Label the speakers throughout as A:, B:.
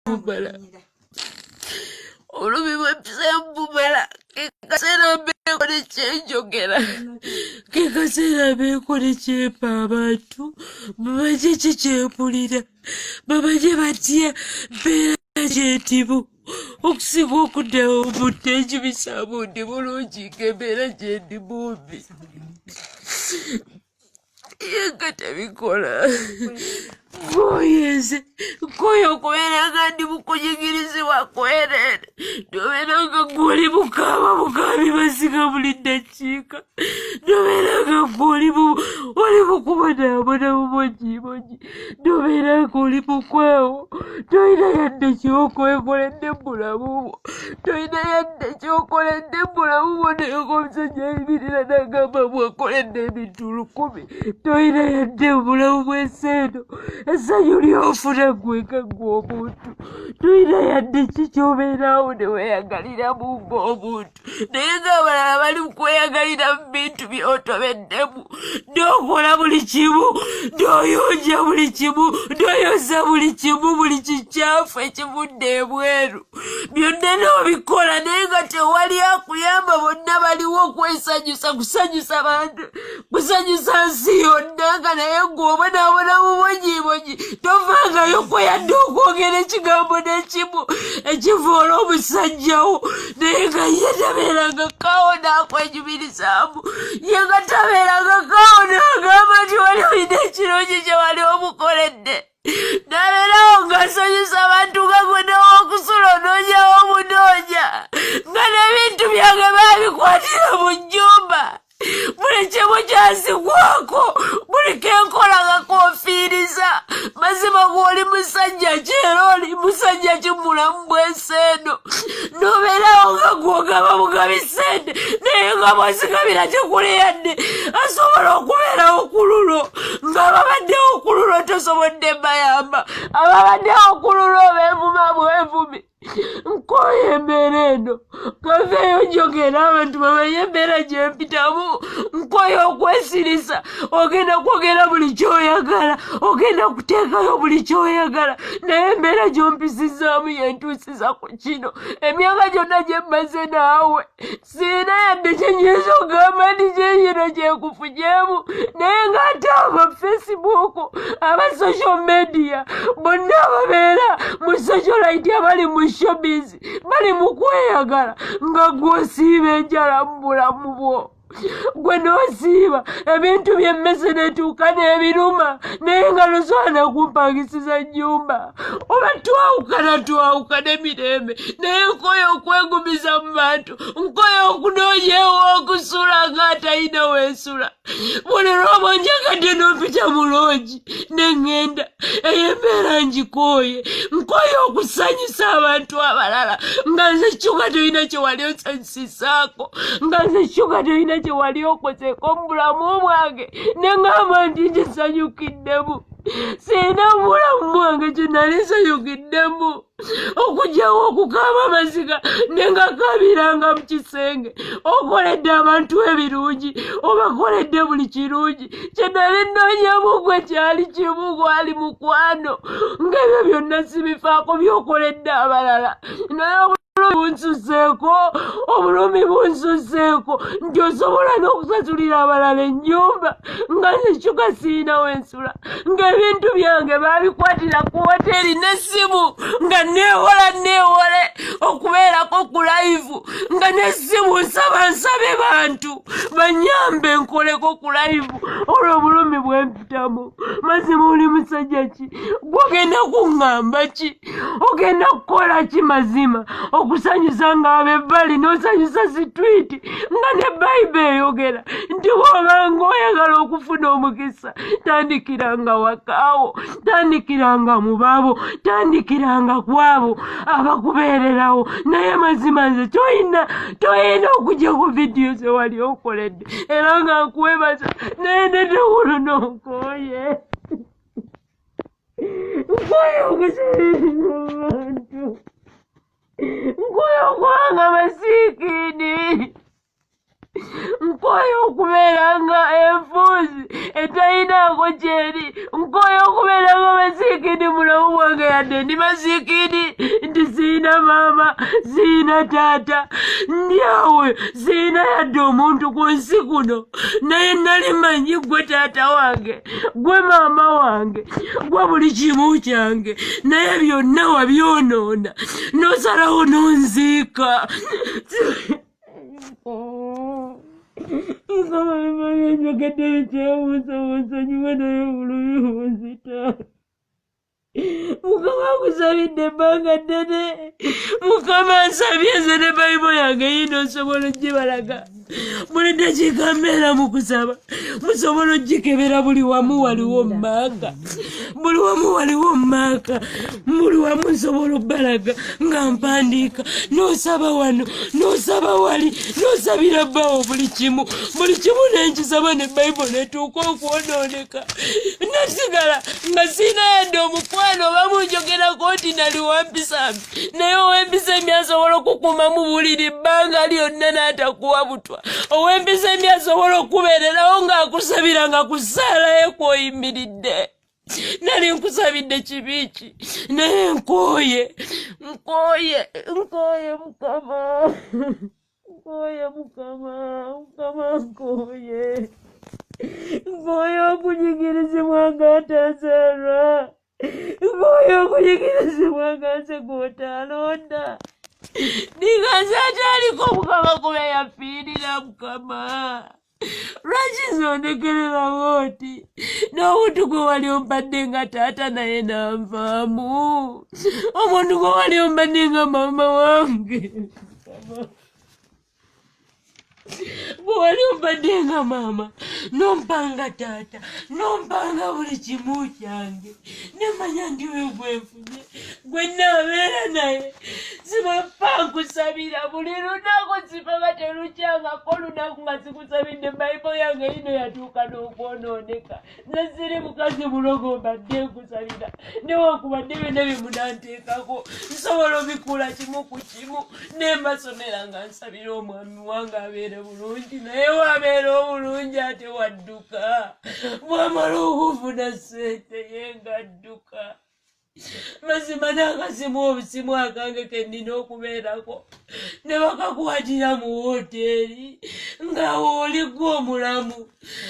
A: bumala. Olumi bwempisa kekasera mbekole kyenjogera. Kekasera mbekole kyempa abantu. Babaje kyekyempulira. Babaje batya mbeera kyetibu. Okusiga okuddawo obudde ekibisaamu ndi bulungi ng'embeera gye ndi mumbi. Yenga tabikola. Ngoyenze nkoyo okubeera nga ndi mukunyigirizibwa kwerere nobeera nga gwoli mukaaba mukaabi basiga buli ddakiika nobeera nga gwoli oli mukubonaabona mumojiimoji nobeera nga oli mukwewo tolina yadde kyokwekoledde mubulamu bwo tolina yadde kyokoledde mubulamu bwo naye ng'omusajja ayimirira n'agamba bwakoledde ebintu 10 tolina yadde mubulamu bw'enseeno essanyu lyofuna gweka gw'omuntu tulina yadde kikyobeeraawo ne weeyagaliramu ng'omuntu naye ng'abalala bali mukweyagalira mu bintu by'otobeddemu n'okola buli kimu n'oyonja buli kimu n'oyoza buli kimu buli kikyafu ekivudde ebweru byonna n'obikola naye nga tewali akuyamba bonna baliwo okwesanyusa kusanyusa bantu kusanyusa nsi yonna nga naye ng'obonaabona mubojiiboji tovangayo kweyadde okwogera ekigambo n'ekimu ekivoola omusajjawo naye nga ye tabeeranga kaawo n'akwenyumirizaamu ye nga tabeeranga kaawo n'agamba nti wali olina ekirungi kye wali omukoledde nabeerawo ng'asanyusa abantu nga gwenawo okusula onoonyawo omunoonya nga n'ebintu byange baabikwatira mu nnyumba buli kimu kyasigwako buli kenkola nga konfiiriza mazima gw'oli musajja kyera oli musajja kimulamu bw'enseeno nobeerawo nga gwogaba bugabi sente naye nga bw'osigabira tekuli yadde asobola okubeerawo ku lulo ng'ababaddewo ku lulo tosobodde bayamba ababaddewo ku lulo beevuma bwevumi nkoye embeera eno kaveeyo njogera abantu bamanye embeera gyempitamu nkoye okwesirisa ogenda kwogera buli kyoyagala ogenda kuteekayo buli kyoyagala naye embeera gyompisizaamu yentuusiza ku kino emyaka gyonna gyemmaze naawe siina yadde kyenyinza ogamba nti kyekino kyekufujeemu naye ng'ate aba Facebook aba social media bonna ababeera mu socialite abali mu showbiz bali mu kweyagala nga gw'osiiba enjala mu bulamu bwo gwe n'osiiba ebintu by'emmese netuuka n'ebiruma naye nga tosobola nakumpangisiza nnyumba oba twawukana mirembe naye nkoye okwegumiza mu bantu nkoye okunooyewo okusula ng'atalina weesula buli lwoba onjagadde n'ompita mu loogi neŋŋenda ey'embeera ngikooye nkoye okusanyusa abantu abalala nga nze kyuka tolina kye wali osanyusisaako nga nze kyuka tolina kye wali okozeeko mu bulamu bwange ne ŋŋamba nti nkisanyukiddemu siina mubulamu bwange kye nali nsanyukiddemu okugyawo okukaaba amaziga ne ngakaabiranga mu kisenge okoledde abantu ebirungi obakoledde buli kirungi kye nali nnoonyamu gwe kyali kimu gwali mukwano ng'ebyo byonna sibifaako by'okoledde abalala naye obulumi bunsuseeko nti osobola n'okusasulira abalala ennyumba nga nzekyuka siina wensula ng'ebintu byange baabikwatira ku woteeri n'essimu nga neewole okubeerako ku layivu nga n'essimu nsabe bantu banyambe nkoleko ku layivu olwo obulumi bwempitamu mazima oli musajja ki gwogenda kuŋŋamba ki ogenda kukola ki mazima okusanyusa ng'abebbali n'osanyusa sitwiti nga ne Bayibuli eyogera nti bw'obanga oyagala okufuna omukisa tandikiranga wakaawo tandikiranga mu babo tandikiranga ku abo abakubeererawo naye mazima nze toyina okujja ku vidiyo ze wali okoledde era nga nkwebaza naye netewulo n'onkooye nkooye okusanyusa abantu nkoye okwanga masiikini nkoyo okubeera nga enfuuzi etayinaako kyeri, nkoyo okubeera nga masiikidi mulamu bwange yadde ndi masiikidi nti siina maama siina taata ndi awe siina yadde omuntu ku nsi kuno naye nali manyi gwe taata wange gwe maama wange gwe buli kimu kyange naye byonna wabyonoona n'osalawo n'onziika. Njogedde bikyawunsawunsonyiwe naye bulumi bunzita. Mukama akusabidde ebbanga ddene. Mukama ansabye nze ne Bayibuli yange yino nsobola ogibalaga. Buli ddakiika mbeera mu kusaba. Musobola ogikebera buli wamu waliwo mmaaka. Buli wamu waliwo mmaaka. Buli wamu nsobola obbalaga nga mpandiika. N'osaba wano, n'osaba wali, n'osabira bbaawo buli kimu. Buli kimu n'enkisaba ne Bayibuli netuuka okwonooneka. Nasigala nga siina yadde omukwano oba munjogerako nti nali wampisambi. Naye ow'empisembi asobola okukuuma mu buliri bbanga lyonna n'atakuwa butwa. Ow'empisembi asobola okubeererawo ng'akusabira nga ku ssaala ye kw'oyimiridde. Nali nkusabidde kibi ki naye nkooye Mukama. Nkooye Mukama nkooye. Nkooye okunyigirizibwa nga ntazaala. Nkooye okunyigirizibwa nga nze gw'otaalonda. Ninga nze ataaliko Mukama kube yafiirira Mukama. Lwaki zondekererawo oti n'omuntu gwe wali ompadde nga taata naye nanvaamu, omuntu gwe wali ompadde nga maama wange gwe wali ompadde nga maama n'ompanga taata n'ompanga buli kimu kyange nemanya ndi we gwenfunye gwe naabeera naye sibafa nkusabira buli lunaku sibaba terukyangako lunaku nga sikusabidde Bayibuli yange yino yatuuka n'okwonooneka. Nze siri mukazi mulogo mbadde nkusabira newakubadde byonna byemunanteekako nsobola obikula kimu ku kimu nembasomera nga nsabira omwami wange abeere bulungi naye wabeera obulungi ate wadduka bwamala okufuna ssente ye ngadduka. Mazima n'akasimu obusimu akange ke nnina okubeerako ne bakakwatira mu woteeri nga wooli gwe omulamu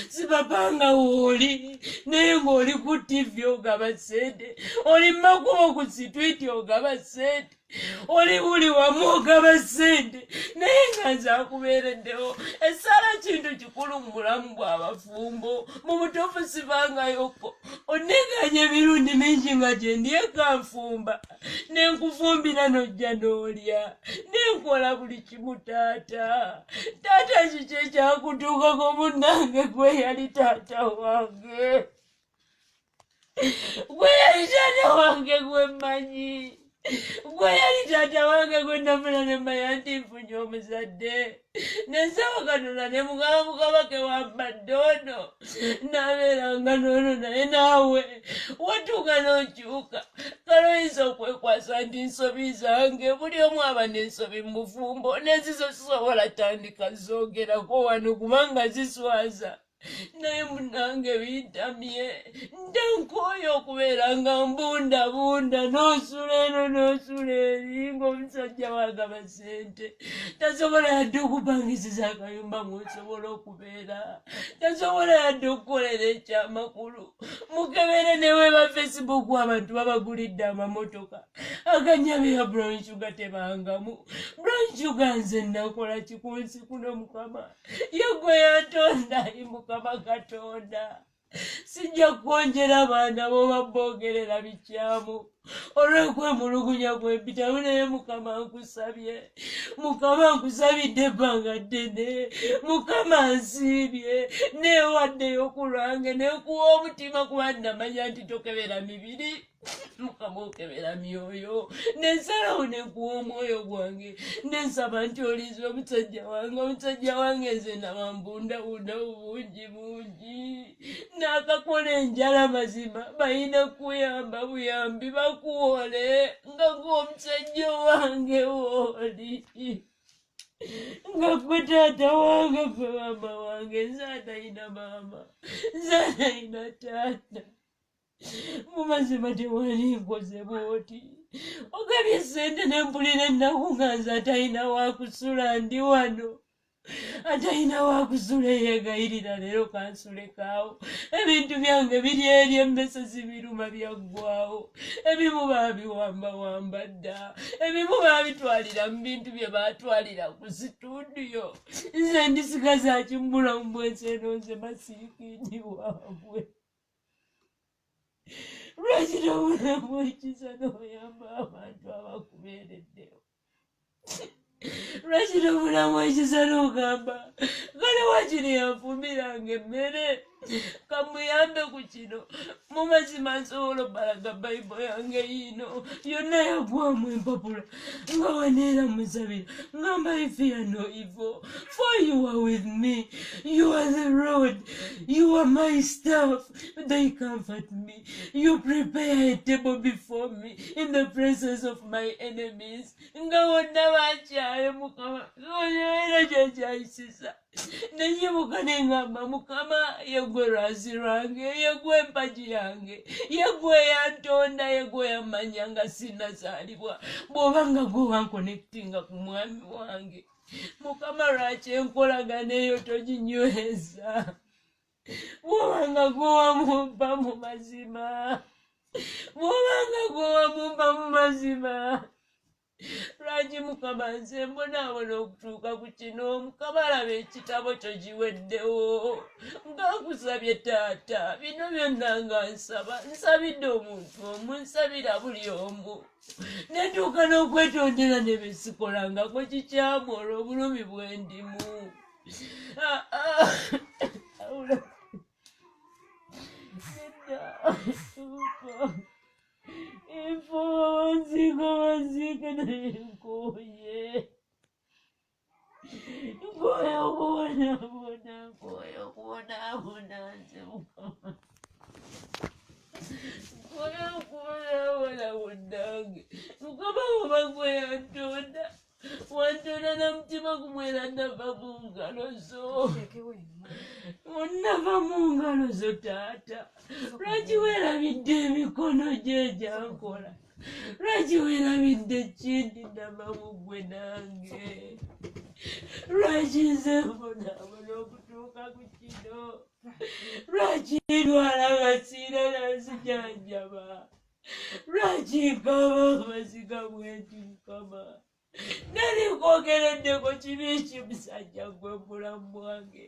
A: sipapa nga wooli naye ng'oli ku TV ogaba ssente, oli makubo ku sitwiti ogaba ssente, oli buli wamu ogaba ssente naye nga nze akubeereddewo. Essala kintu kikulu mu bulamu bw'abafumbo mu butuufu sibangayoko onneganya emirundi mingi nga gye ndyeka nfumba nenkufumbira n'ojja n'olya nenkola buli kimu taata. Taata kiki ekyakutuukako munnange gwe yali taata wange, gwe yali taata wange gwe mmanyi, gwe yali taata wange gwe nafuna ne mmanya nti nfunye omuzadde nensaba Katonda ne mugamba Mukama ke wambadde ono nabeeranga n'ono naye naawe watuuka n'okyuka kale oyinza okwekwasa nti nsobi zange buli omu aba n'ensobi mu bufumbo n'ezizo sisobola tandika zoogerako wano kubanga ziswaza naye munnange bintamye ntankooyo okubeera nga mbundabunda n'osula eno n'osula eri ng'omusajja wagaba ssente tasobola yadde okupangisiza akayumba mw'osobola okubeera, tasobola yadde okukolera ekyamakulu mukebere newe ba Facebook abantu babagulidde amamotoka aganyabe ya Brown Sugar tebangamu. Brown Sugar nze nakola kikunsi kuno Mukama yegwe yatonda Mukama Katonda sijja kwongera abaana bo baboogerera bikyamu olw'okwemulugunya kwempitamu naye Mukama nkusabye, Mukama nkusabidde ebbanga ddene, Mukama nsiibye neewaddeyo ku lwange nekuwa omutima kuba namanya nti tokebera mibiri Mukama okebera myoyo nensalawo nekuwa omwoyo gwange nensaba nti oliza omusajja wange nze nabambundabunda bungi n'akakola enjala mazima balina kuyamba buyambi bakuwole nga ng'omusajja wange wooli. nga gwe taata wange gwe mama wange nze atalina maama nze atalina taata mu mazima tewali nkoze bwoti ogabye ssente ne mpulira ennaku nga nze atalina wakusula ndi wano atalina wakusula eyegayirira leero kansulekaawo ebintu byange biri eri emmese zibiruma byaggwawo ebimu baabiwambawamba dda ebimu baabitwalira mu bintu bye baatwalira ku situdiyo nze ndisigaza akimbula mu bwese eno nze masiikini waabwe lwaki tobulamu ekisa n'oyamba abantu abakubeereddewo lwaki tobulamu ekisa n'ogamba kale wakiri yanfumbiranga emmere kamuyambe ku kino mu mazima nsobola obbalaga bayibuli yange yiino yonna yagwamu empapula nga waneera musabira ngamba I fear no evil for you are with me you are the road you are my staff they comfort me you prepare a table before me in the presence of my enemies nga wonna bakyaye mukama era kyekyayisisa nenyibuka nengamba mukama yegwe lwazi lwange yegwe empagi yange yegwe yantonda yegwe yamanya nga sinazaalibwa bw'obanga gwe wankonekitinga ku mwami wange mukama lwaki enkolagana eyo toginyweza bw'obanga gwe wamumpa mu mazima bw'obanga gwe wamumpa mu mazima lwaki mukama nze mbonaabona okutuuka ku kino mukama alaba ekitabo kyo giweddewo ngakusabye taata bino byonna nga nsabidde omuntu omu nsabira buli omu netuuka n'okwetondera ne besikolangako kikyamu olw'obulumi bwendimu info wanzika nenkoye nkoye okubonaabona nze mukama nkoye okubonaabona bunnange mukama oba gwe yantonda wantonda na mutima gumwera nava mu ngalo zo onnava mu ngalo zo taata lwaki weerabidde emikono gye egyankola lwaki weerabidde ekindi ndama mu ggwe nange lwaki nze mbonaabona okutuuka ku kino lwaki ndwala nga siina nansijanjaba lwaki nkaba amaziga bwenti mukama nali nkwogereddeko kibi kimusajja gwe mulamu bwange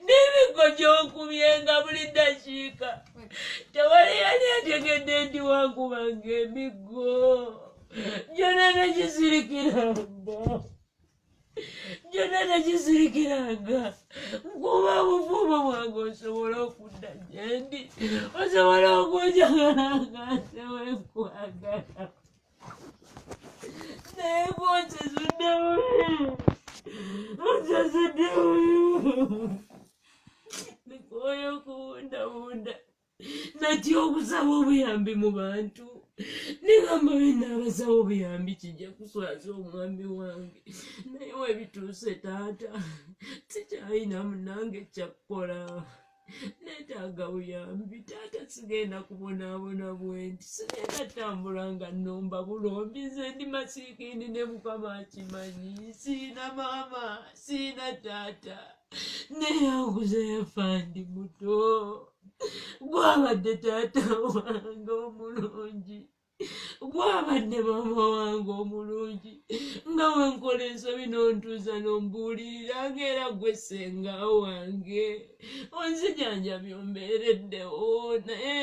A: n'emiggo gy'onkubyenga buli ddakiika tewali yali ategedde ndi wankubanga emiggo gyonna tegizirikiranga nkuba buvuubo bwange osobola okudda gye ndi osobola okunjagalanga nsewenkwagala naye bwonsasudde bubi nikoye okuwundawunda natya okusaba obuyambi mu bantu nigamba binaabasaba obuyambi kijja kuswaza omwami wange naye webituuse taata sikyalina munange ekyakukola neetaaga buyambi taata sigenda kubonaabona bwenti sigenda tambula nga nnomba bulombi nze ndi masiikini ne mukama akimanyi siina maama siina taata neyanguza yafa ndi muto gwabadde taata wange omulungi gwabadde maama wange omulungi nga wenkola ensobi n'ontuuza n'ombuulirira ng'era gwe ssenga wange onzijanjabye ombeereddewo naye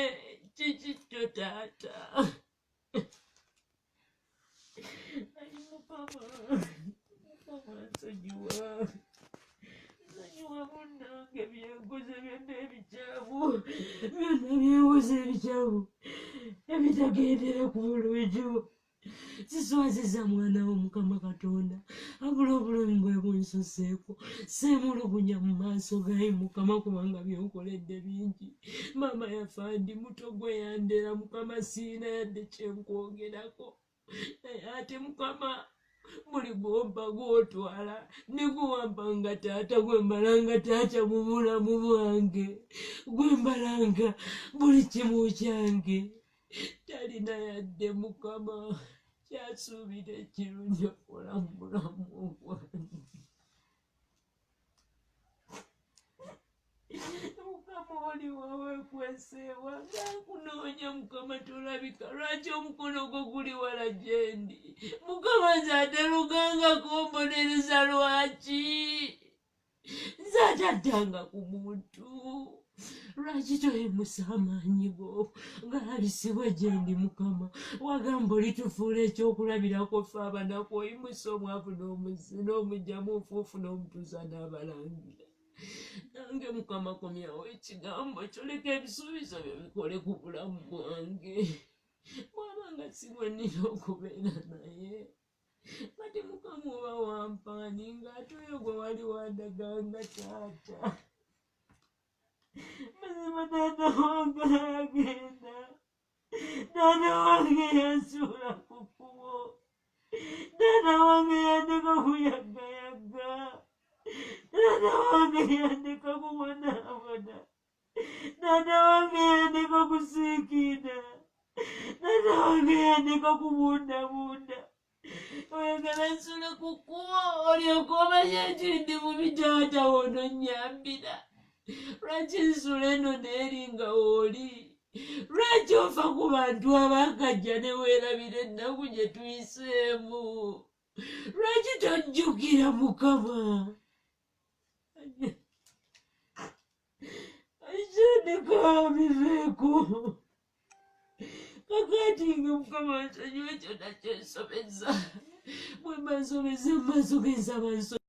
A: kiki kyo taata ayi mukama nsonyiwa munnange byenguze byonna ebikyamu byonna byenguze ebikyamu ebitagendera ku bulungi siswaziza mwana wo mukama katonda abula obulumi bwe bunsuseeko seemulugunya mu maaso gaye mukama kubanga byonkoledde bingi maama yafa ndi muto gwe yandera mukama siina yadde kyenkwogerako naye ate mukama buli gwompa gwotwala niguwampanga taata gwembalanga taata mu bulamu bwange gwembalanga buli kimu kyange talina yadde Mukama kyasuubira ekirungi okukola mu bulamu bwange. Mukama oli wawe kweseewa nkunoonya Mukama tolabika lwaki omukono gwo guli wala gyendi Mukama nze ate lugangako mbonereza lwaki nze ataddanga ku muntu lwaki toyimusa amaanyi go galisibwe gyendi Mukama wagamba olitufuula ekyokulabirako ffe abanaku oyimusa omwavu n'omuzzi n'omugyamu nfuufu n'omutuuza n'abalangira nange Mukama komyawo ekigambo ekyo leka ebisuubizo byo bikole ku bulamu bwange bwabanga si bwe nnina okubeera naye kati Mukama oba wampaani ng'ate oyo gwe wali wandaganga taata mazima taata wange agenda taata wange yansuula ku kkubo taata wange yandeka kuyaggayaga taata wange yandeka kubonaabona taata wange yandeka kusiikina taata wange yandeka kubundabunda oyagala nsule ku kkubo olyoka omanye nti ndi mubi taata wono nnyambira lwaki nsula eno neeringa wooli lwaki ofa ku bantu abakajja ne weerabira ennaku gye tuyiseemu lwaki tojjukira Mukama akyandika biveeko kakati nga Mukama nsonyiwe kyonna kyensobeza bwe mba nsobeza mu maaso g'ensaba